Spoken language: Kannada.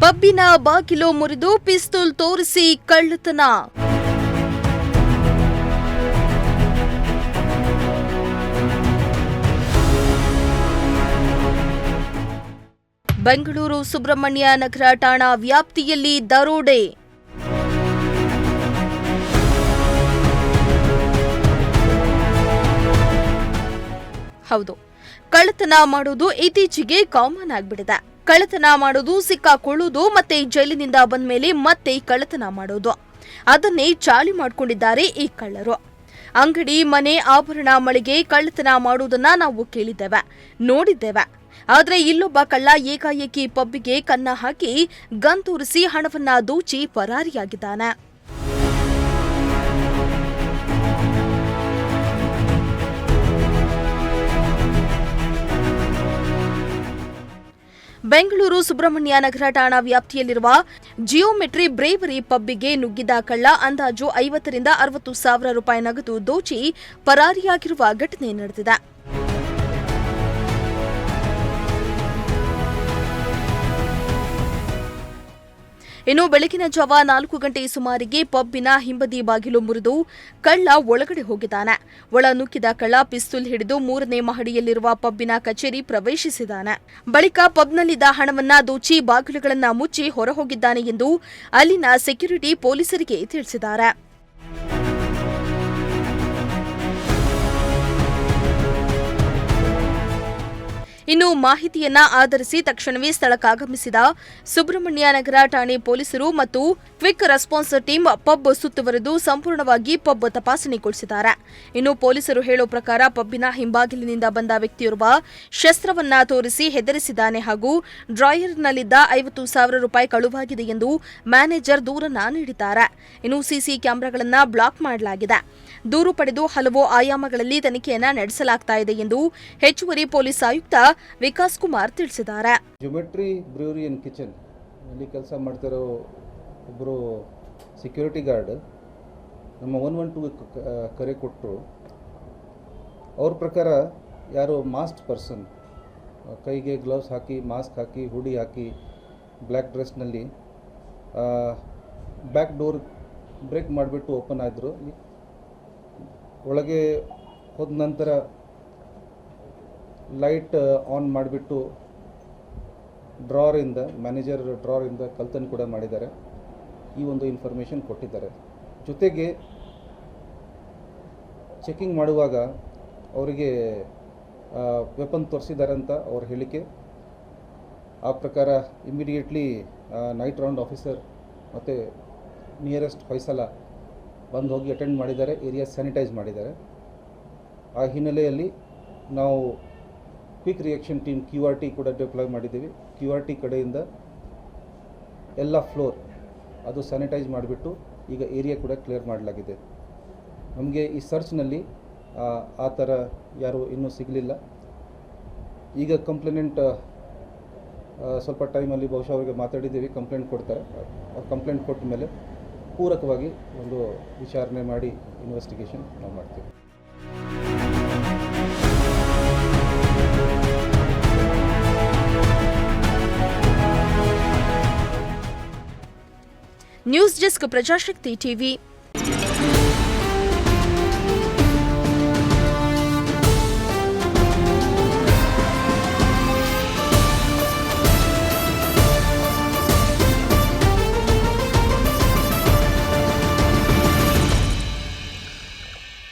ಪಬ್ಬಿನ ಬಾಗಿಲು ಮುರಿದು ಪಿಸ್ತೂಲ್ ತೋರಿಸಿ ಕಳ್ಳತನ. ಬೆಂಗಳೂರು ಸುಬ್ರಹ್ಮಣ್ಯ ನಗರ ಠಾಣಾ ವ್ಯಾಪ್ತಿಯಲ್ಲಿ ದರೋಡೆ. ಹೌದು, ಕಳ್ಳತನ ಮಾಡೋದು ಇತ್ತೀಚೆಗೆ ಕಾಮನ್ ಆಗ್ಬಿಟ್ಟಿದೆ. ಕಳ್ಳತನ ಮಾಡೋದು, ಸಿಕ್ಕಾಕೊಳ್ಳುವುದು, ಮತ್ತೆ ಜೈಲಿನಿಂದ ಬಂದ ಮೇಲೆ ಮತ್ತೆ ಕಳ್ಳತನ ಮಾಡೋದು, ಅದನ್ನೇ ಚಾಳಿ ಮಾಡಿಕೊಂಡಿದ್ದಾರೆ ಈ ಕಳ್ಳರು. ಅಂಗಡಿ, ಮನೆ, ಆಭರಣ, ಮಳಿಗೆ ಕಳ್ಳತನ ಮಾಡುವುದನ್ನ ನಾವು ಕೇಳಿದ್ದೇವೆ, ನೋಡಿದ್ದೇವೆ. ಆದರೆ ಇಲ್ಲೊಬ್ಬ ಕಳ್ಳ ಏಕಾಏಕಿ ಪಬ್ಬಿಗೆ ಕನ್ನ ಹಾಕಿ ಗನ್ ತೋರಿಸಿ ಹಣವನ್ನ ದೋಚಿ ಪರಾರಿಯಾಗಿದ್ದಾನೆ. ಬೆಂಗಳೂರು ಸುಬ್ರಹ್ಮಣ್ಯ ನಗರ ಠಾಣಾ ವ್ಯಾಪ್ತಿಯಲ್ಲಿರುವ ಜಿಯೋಮೆಟ್ರಿ ಬ್ರೇವರಿ ಪಬ್ಬಿಗೆ ನುಗ್ಗಿದ ಕಳ್ಳ ಅಂದಾಜು 50 ರಿಂದ 60 ಸಾವಿರ ರೂಪಾಯಿ ನಗದು ದೋಚಿ ಪರಾರಿಯಾಗಿರುವ ಘಟನೆ ನಡೆದಿದೆ. ಇನ್ನು ಬೆಳಗಿನ ಜಾವ 4 ಗಂಟೆ ಸುಮಾರಿಗೆ ಪಬ್ಬಿನ ಹಿಂಬದಿ ಬಾಗಿಲು ಮುರಿದು ಕಳ್ಳ ಒಳಗಡೆ ಹೋಗಿದ್ದಾನೆ. ಒಳ ನುಗ್ಗಿದ ಕಳ್ಳ ಪಿಸ್ತೂಲ್ ಹಿಡಿದು 3ನೇ ಮಹಡಿಯಲ್ಲಿರುವ ಪಬ್ಬಿನ ಕಚೇರಿ ಪ್ರವೇಶಿಸಿದ್ದಾನೆ. ಬಳಿಕ ಪಬ್ನಲ್ಲಿದ್ದ ಹಣವನ್ನ ದೋಚಿ ಬಾಗಿಲುಗಳನ್ನು ಮುಚ್ಚಿ ಹೊರಹೋಗಿದ್ದಾನೆ ಎಂದು ಅಲ್ಲಿನ ಸೆಕ್ಯೂರಿಟಿ ಪೊಲೀಸರಿಗೆ ತಿಳಿಸಿದ್ದಾರೆ. ಇನ್ನು ಮಾಹಿತಿಯನ್ನ ಆಧರಿಸಿ ತಕ್ಷಣವೇ ಸ್ಥಳಕ್ಕಾಗಮಿಸಿದ ಸುಬ್ರಹ್ಮಣ್ಯ ನಗರ ಠಾಣೆ ಪೊಲೀಸರು ಮತ್ತು ಕ್ವಿಕ್ ರೆಸ್ಪಾನ್ಸ್ ಟೀಮ್ ಪಬ್ ಸುತ್ತುವರೆದು ಸಂಪೂರ್ಣವಾಗಿ ಪಬ್ ತಪಾಸಣೆಗೊಳಿಸಿದ್ದಾರೆ. ಇನ್ನು ಪೊಲೀಸರು ಹೇಳೋ ಪ್ರಕಾರ ಪಬ್ಬಿನ ಹಿಂಬಾಗಿಲಿನಿಂದ ಬಂದ ವ್ಯಕ್ತಿಯೋರ್ವ ಶಸ್ತ್ರವನ್ನ ತೋರಿಸಿ ಹೆದರಿಸಿದ್ದಾನೆ ಹಾಗೂ ಡ್ರಾಯರ್ನಲ್ಲಿದ್ದ 50 ಸಾವಿರ ರೂಪಾಯಿ ಕಳುವಾಗಿದೆ ಎಂದು ಮ್ಯಾನೇಜರ್ ದೂರನ್ನ ನೀಡಿದ್ದಾರೆ. ಇನ್ನು ಸಿಸಿ ಕ್ಯಾಮೆರಾಗಳನ್ನ ಬ್ಲಾಕ್ ಮಾಡಲಾಗಿದೆ. ದೂರು ಪಡೆದು ಹಲವು ಆಯಾಮಗಳಲ್ಲಿ ತನಿಖೆಯನ್ನ ನಡೆಸಲಾಗ್ತಾ ಇದೆ ಎಂದು ಹೆಚ್ಚುವರಿ ಪೊಲೀಸ್ ಆಯುಕ್ತ ವಿಕಾಸ್ ಕುಮಾರ್ ತಿಳಿಸಿದ್ದಾರೆ. ಜಿಯೋಮೆಟ್ರಿ ಬ್ರೂವರಿ ಅಂಡ್ ಕಿಚನ್ ಅಲ್ಲಿ ಕೆಲಸ ಮಾಡ್ತಿರೋ ಒಬ್ಬರು ಸೆಕ್ಯೂರಿಟಿ ಗಾರ್ಡ್ ನಮ್ಮ 112 ಕರೆ ಕೊಟ್ಟರು. ಅವ್ರ ಪ್ರಕಾರ ಯಾರೋ ಮಾಸ್ಕ್ ಪರ್ಸನ್ ಕೈಗೆ ಗ್ಲೌಸ್ ಹಾಕಿ, ಮಾಸ್ಕ್ ಹಾಕಿ, ಹುಡಿ ಹಾಕಿ, ಬ್ಲ್ಯಾಕ್ ಡ್ರೆಸ್ನಲ್ಲಿ ಬ್ಯಾಕ್ ಡೋರ್ ಬ್ರೇಕ್ ಮಾಡಿಬಿಟ್ಟು ಓಪನ್ ಆದರು. ಒಳಗೆ ಹೋದ ನಂತರ ಲೈಟ್ ಆನ್ ಮಾಡಿಬಿಟ್ಟು ಮ್ಯಾನೇಜರ್ ಡ್ರಾರಿಂದ ಕಳ್ತನ ಕೂಡ ಮಾಡಿದ್ದಾರೆ. ಈ ಒಂದು ಇನ್ಫಾರ್ಮೇಷನ್ ಕೊಟ್ಟಿದ್ದಾರೆ. ಜೊತೆಗೆ ಚೆಕಿಂಗ್ ಮಾಡುವಾಗ ಅವರಿಗೆ ವೆಪನ್ ತೋರಿಸಿದ್ದಾರೆ ಅಂತ ಅವ್ರ ಹೇಳಿಕೆ. ಆ ಪ್ರಕಾರ ಇಮಿಡಿಯೇಟ್ಲಿ ನೈಟ್ ರೌಂಡ್ ಆಫೀಸರ್ ಮತ್ತು ನಿಯರೆಸ್ಟ್ ಹೊಯ್ಸಲ ಬಂದು ಹೋಗಿ ಅಟೆಂಡ್ ಮಾಡಿದ್ದಾರೆ, ಏರಿಯಾ ಸ್ಯಾನಿಟೈಸ್ ಮಾಡಿದ್ದಾರೆ. ಆ ಹಿನ್ನೆಲೆಯಲ್ಲಿ ನಾವು ಕ್ವಿಕ್ ರಿಯಾಕ್ಷನ್ ಟೀಮ್ QRT ಕೂಡ ಡಿಪ್ಲಾಯ್ ಮಾಡಿದ್ದೀವಿ. QRT ಕಡೆಯಿಂದ ಎಲ್ಲ ಫ್ಲೋರ್ ಅದು ಸ್ಯಾನಿಟೈಸ್ ಮಾಡಿಬಿಟ್ಟು ಈಗ ಏರಿಯಾ ಕೂಡ ಕ್ಲಿಯರ್ ಮಾಡಲಾಗಿದೆ. ನಮಗೆ ಈ ಸರ್ಚ್ನಲ್ಲಿ ಆ ಥರ ಯಾರೂ ಇನ್ನೂ ಸಿಗಲಿಲ್ಲ. ಈಗ ಕಂಪ್ಲೇನೆಂಟ್ ಸ್ವಲ್ಪ ಟೈಮಲ್ಲಿ ಬಹುಶಃ ಅವರಿಗೆ ಮಾತಾಡಿದ್ದೀವಿ, ಕಂಪ್ಲೇಂಟ್ ಕೊಡ್ತಾರೆ. ಅವ್ರು ಕಂಪ್ಲೇಂಟ್ ಕೊಟ್ಟ ಮೇಲೆ ಪೂರಕವಾಗಿ ಒಂದು ವಿಚಾರಣೆ ಮಾಡಿ ಇನ್ವೆಸ್ಟಿಗೇಷನ್ ನಾವು ಮಾಡ್ತೀವಿ. News desk, Prajashakti TV.